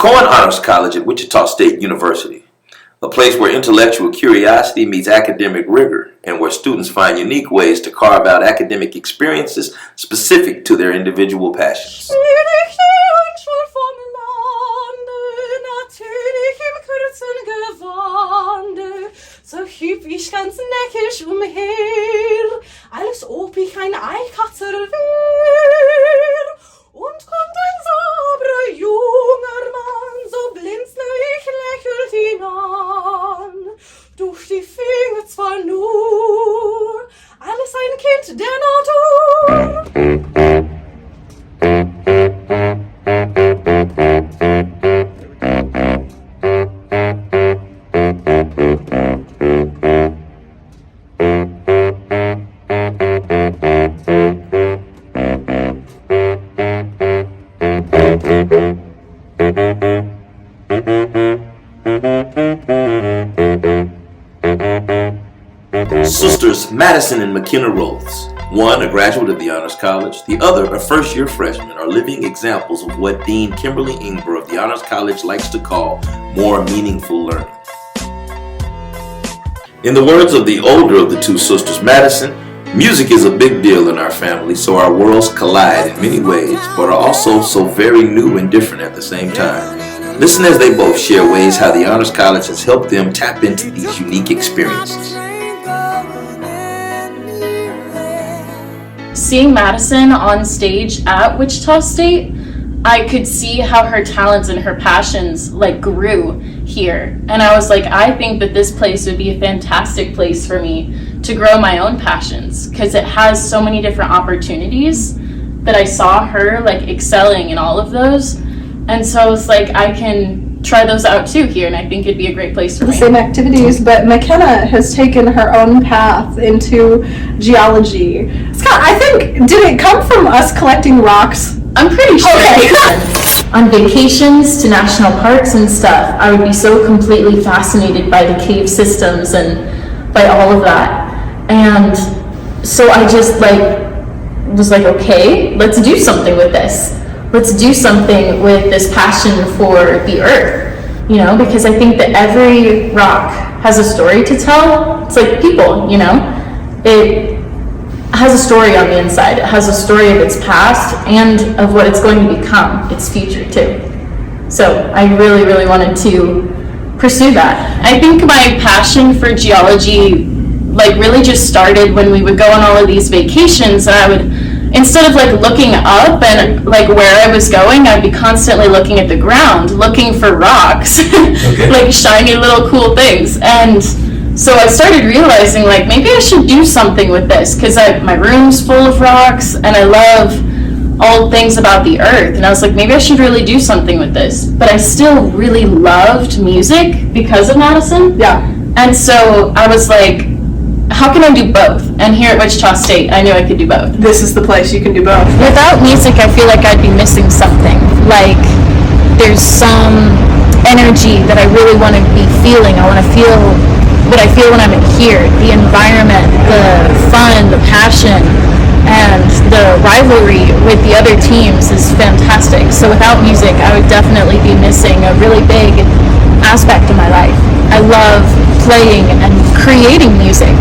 Cohen Honors College at Wichita State University, a place where intellectual curiosity meets academic rigor and where students find unique ways to carve out academic experiences specific to their individual passions. So hüb ich ganz neckisch umher, als ob ich ein Eikatzer wär. Und kommt ein sabrer junger Mann, so blinzle ich lächelt ihn an. Durch die Finger zwar nur, alles ein Kind der Natur. Sisters Madison and McKenna Rhodes, one a graduate of the Honors College, the other a first-year freshman, are living examples of what Dean Kimberly Ingber of the Honors College likes to call more meaningful learning. In the words of the older of the two sisters, Madison, music is a big deal in our family, so our worlds collide in many ways, but are also so very new and different at the same time. Listen as they both share ways how the Honors College has helped them tap into these unique experiences. Seeing Madison on stage at Wichita State, I could see how her talents and her passions grew here. And I was like, I think that this place would be a fantastic place for me to grow my own passions, because it has so many different opportunities that I saw her excelling in all of those. And so I was like, I can try those out too here, and I think it'd be a great place for me. The same activities, but McKenna has taken her own path into geology. Scott, I think, did it come from us collecting rocks? I'm pretty sure it can. On vacations to national parks and stuff, I would be so completely fascinated by the cave systems and by all of that. And so I just was like, okay, let's do something with this. Let's do something with this passion for the earth, because I think that every rock has a story to tell. It's like people, it has a story on the inside. It has a story of its past and of what it's going to become, its future too. So I really, really wanted to pursue that. I think my passion for geology really just started when we would go on all of these vacations, and I would, instead of looking up and where I was going, I'd be constantly looking at the ground, looking for rocks, Okay. Shiny little cool things. And so I started realizing maybe I should do something with this, because my room's full of rocks and I love all things about the earth. And I was like, maybe I should really do something with this. But I still really loved music because of Madison. Yeah. And so I was like, how can I do both? And here at Wichita State, I knew I could do both. This is the place you can do both. Without music, I feel like I'd be missing something. There's some energy that I really want to be feeling. I want to feel what I feel when I'm here. The environment, the fun, the passion, and the rivalry with the other teams is fantastic. So without music, I would definitely be missing a really big aspect of my life. I love playing and creating music,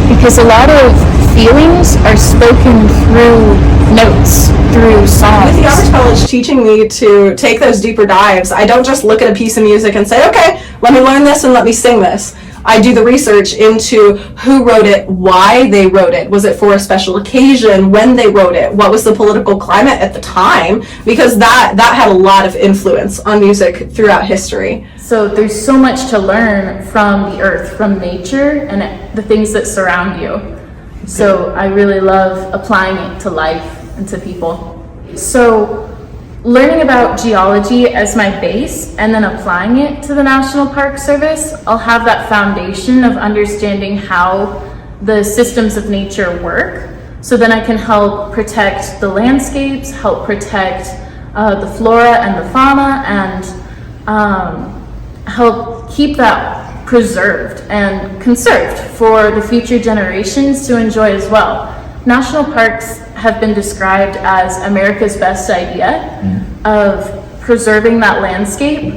because a lot of feelings are spoken through notes, through songs. With the Honors College teaching me to take those deeper dives, I don't just look at a piece of music and say, okay, let me learn this and let me sing this. I do the research into who wrote it, why they wrote it, was it for a special occasion, when they wrote it, what was the political climate at the time, because that had a lot of influence on music throughout history. So there's so much to learn from the earth, from nature, and the things that surround you. So I really love applying it to life and to people. So learning about geology as my base and then applying it to the National Park Service, I'll have that foundation of understanding how the systems of nature work. So then I can help protect the landscapes, help protect the flora and the fauna, and help keep that preserved and conserved for the future generations to enjoy as well. National parks have been described as America's best idea of preserving that landscape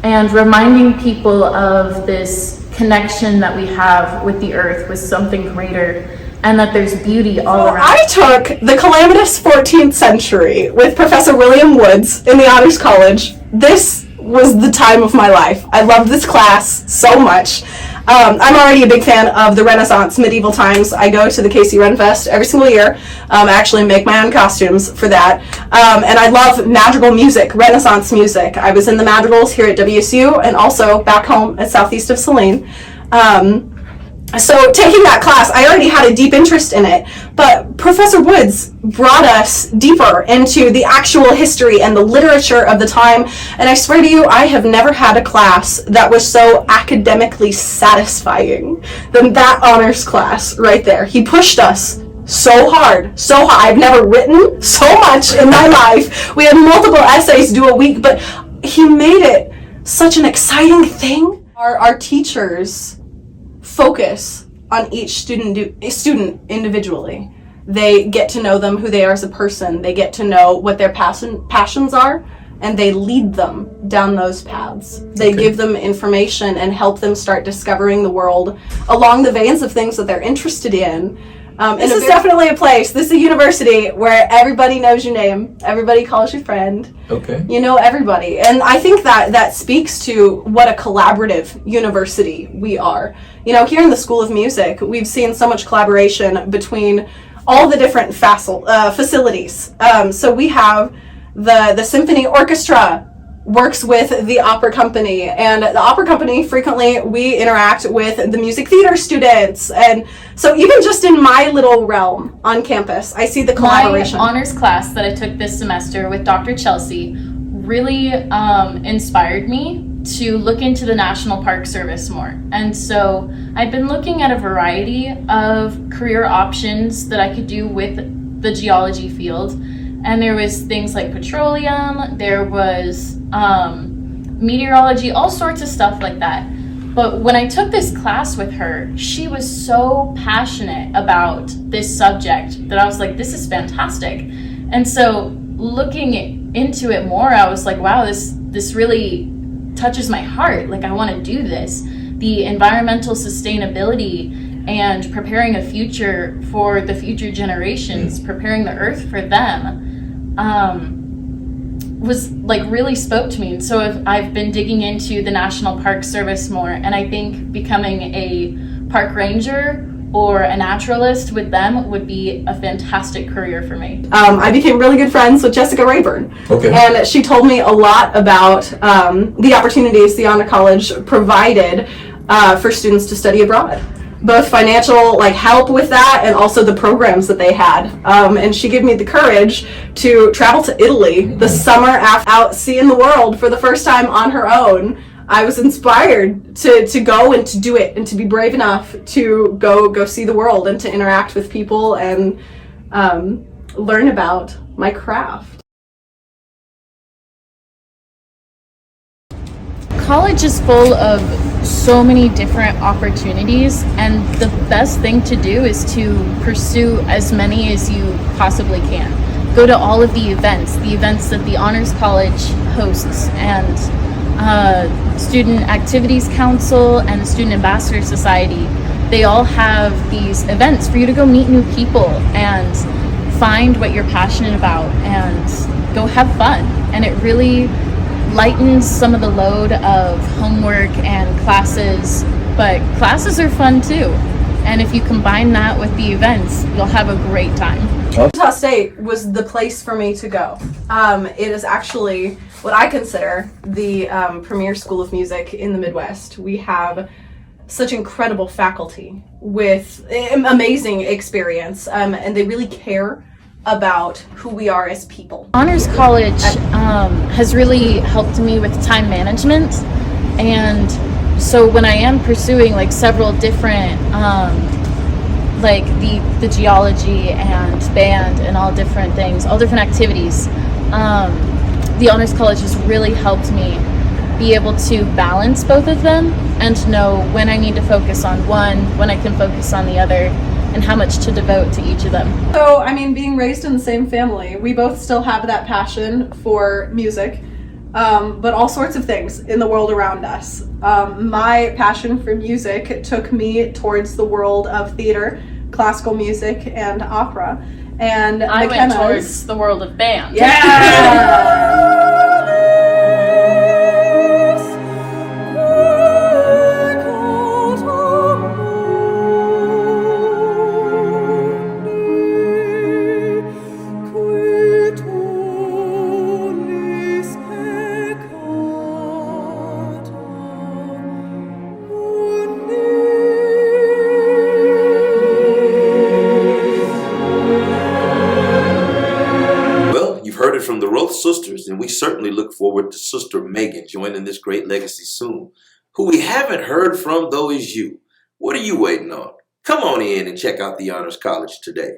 and reminding people of this connection that we have with the earth, with something greater, and that there's beauty all around. I took the calamitous 14th century with Professor William Woods in the Honors College. This was the time of my life. I loved this class so much. I'm already a big fan of the Renaissance, medieval times. I go to the KC Ren Fest every single year. I actually make my own costumes for that. And I love madrigal music, Renaissance music. I was in the madrigals here at WSU and also back home at southeast of Saline. So taking that class, I already had a deep interest in it, but Professor Woods brought us deeper into the actual history and the literature of the time, and I swear to you, I have never had a class that was so academically satisfying than that honors class right there. He pushed us so hard, so hard. I've never written so much in my life. We had multiple essays due a week, but he made it such an exciting thing. Our teachers focus on each student individually. They get to know them, who they are as a person. They get to know what their passions are, and they lead them down those paths. They give them information and help them start discovering the world along the veins of things that they're interested in. This is definitely a place, this is a university where everybody knows your name, everybody calls you friend. Okay. You know everybody. And I think that speaks to what a collaborative university we are. You know, here in the School of Music, we've seen so much collaboration between all the different facilities. So we have the symphony orchestra works with the opera company, and the opera company, frequently we interact with the music theater students. And so even just in my little realm on campus, I see the collaboration. My honors class that I took this semester with Dr. Chelsea really inspired me to look into the National Park Service more. And so I've been looking at a variety of career options that I could do with the geology field. And there was things like petroleum, there was meteorology, all sorts of stuff like that. But when I took this class with her, she was so passionate about this subject that I was like, this is fantastic. And so looking into it more, I was like, wow, this really touches my heart. Like, I want to do this. The environmental sustainability and preparing a future for the future generations, preparing the earth for them, was like really spoke to me. And so I've been digging into the National Park Service more, and I think becoming a park ranger or a naturalist with them would be a fantastic career for me. I became really good friends with Jessica Rayburn. Okay. And she told me a lot about the opportunities the Honor College provided for students to study abroad. Both financial help with that and also the programs that they had. And she gave me the courage to travel to Italy the summer after out seeing the world for the first time on her own. I was inspired to go and to do it and to be brave enough to go see the world and to interact with people and learn about my craft. College is full of so many different opportunities, and the best thing to do is to pursue as many as you possibly can. Go to all of the events that the Honors College hosts, and Student Activities Council and the Student Ambassador Society. They all have these events for you to go meet new people and find what you're passionate about and go have fun. And it really lightens some of the load of homework and classes, but classes are fun too. And if you combine that with the events, you'll have a great time. Utah State was the place for me to go. It is actually what I consider the premier school of music in the Midwest. We have such incredible faculty with amazing experience, and they really care about who we are as people. Honors College has really helped me with time management, and so when I am pursuing several different the geology and band and all different things, all different activities, the Honors College has really helped me be able to balance both of them and to know when I need to focus on one, when I can focus on the other, and how much to devote to each of them. So, being raised in the same family, we both still have that passion for music. but all sorts of things in the world around us. My passion for music took me towards the world of theater, classical music, and opera. And I went McKenna's towards the world of band. Yeah! From the Roth sisters, and we certainly look forward to Sister Megan joining this great legacy soon. Who we haven't heard from, though, is you. What are you waiting on? Come on in and check out the Honors College today.